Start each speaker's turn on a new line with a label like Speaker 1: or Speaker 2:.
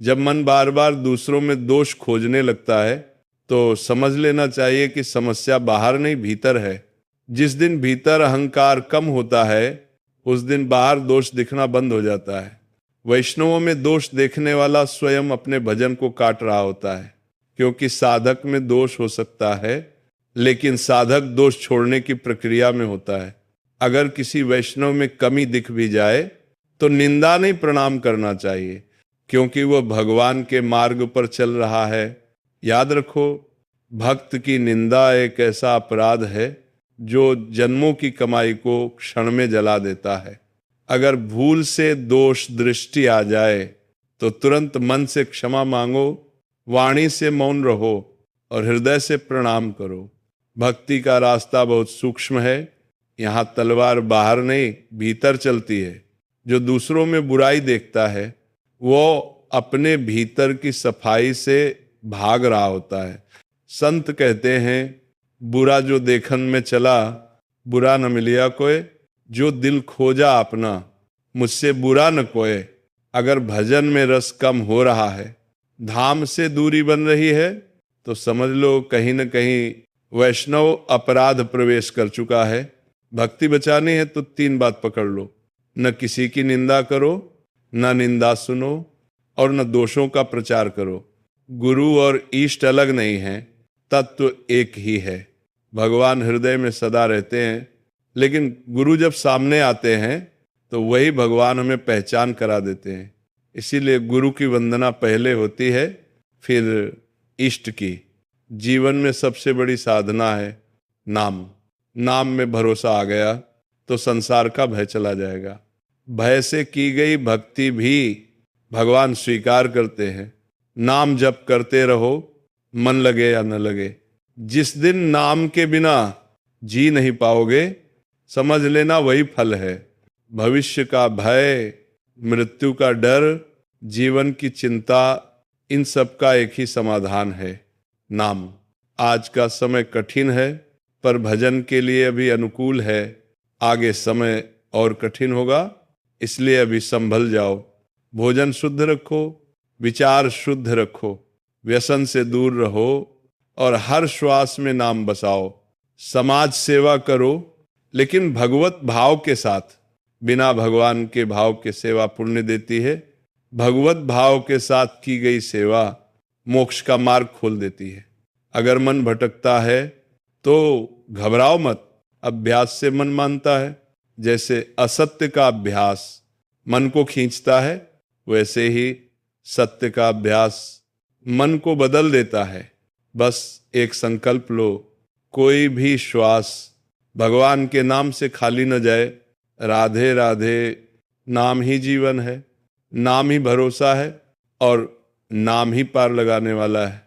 Speaker 1: जब मन बार बार दूसरों में दोष खोजने लगता है तो समझ लेना चाहिए कि समस्या बाहर नहीं भीतर है। जिस दिन भीतर अहंकार कम होता है उस दिन बाहर दोष दिखना बंद हो जाता है। वैष्णवों में दोष देखने वाला स्वयं अपने भजन को काट रहा होता है, क्योंकि साधक में दोष हो सकता है लेकिन साधक दोष छोड़ने की प्रक्रिया में होता है। अगर किसी वैष्णव में कमी दिख भी जाए तो निंदा नहीं, प्रणाम करना चाहिए, क्योंकि वह भगवान के मार्ग पर चल रहा है। याद रखो, भक्त की निंदा एक ऐसा अपराध है जो जन्मों की कमाई को क्षण में जला देता है। अगर भूल से दोष दृष्टि आ जाए तो तुरंत मन से क्षमा मांगो, वाणी से मौन रहो और हृदय से प्रणाम करो। भक्ति का रास्ता बहुत सूक्ष्म है। यहाँ तलवार बाहर नहीं भीतर चलती है। जो दूसरों में बुराई देखता है वो अपने भीतर की सफाई से भाग रहा होता है। संत कहते हैं, बुरा जो देखन में चला बुरा न मिलिया कोय, जो दिल खोजा अपना मुझसे बुरा न कोय। अगर भजन में रस कम हो रहा है, धाम से दूरी बन रही है, तो समझ लो कहीं न कहीं वैष्णव अपराध प्रवेश कर चुका है। भक्ति बचानी है तो 3 बात पकड़ लो, न किसी की निंदा करो, न निंदा सुनो और न दोषों का प्रचार करो। गुरु और इष्ट अलग नहीं हैं, तत्व एक ही है। भगवान हृदय में सदा रहते हैं, लेकिन गुरु जब सामने आते हैं तो वही भगवान हमें पहचान करा देते हैं। इसीलिए गुरु की वंदना पहले होती है, फिर इष्ट की। जीवन में सबसे बड़ी साधना है नाम। नाम में भरोसा आ गया तो संसार का भय चला जाएगा। भय से की गई भक्ति भी भगवान स्वीकार करते हैं। नाम जप करते रहो, मन लगे या न लगे। जिस दिन नाम के बिना जी नहीं पाओगे, समझ लेना वही फल है। भविष्य का भय, मृत्यु का डर, जीवन की चिंता, इन सब का एक ही समाधान है, नाम। आज का समय कठिन है पर भजन के लिए अभी अनुकूल है। आगे समय और कठिन होगा, इसलिए अभी संभल जाओ। भोजन शुद्ध रखो, विचार शुद्ध रखो, व्यसन से दूर रहो और हर श्वास में नाम बसाओ। समाज सेवा करो, लेकिन भगवत भाव के साथ। बिना भगवान के भाव के सेवा पुण्य देती है। भगवत भाव के साथ की गई सेवा मोक्ष का मार्ग खोल देती है। अगर मन भटकता है तो घबराओ मत, अभ्यास से मन मानता है। जैसे असत्य का अभ्यास मन को खींचता है, वैसे ही सत्य का अभ्यास मन को बदल देता है। बस एक संकल्प लो, कोई भी श्वास भगवान के नाम से खाली न जाए। राधे राधे, नाम ही जीवन है, नाम ही भरोसा है और नाम ही पार लगाने वाला है।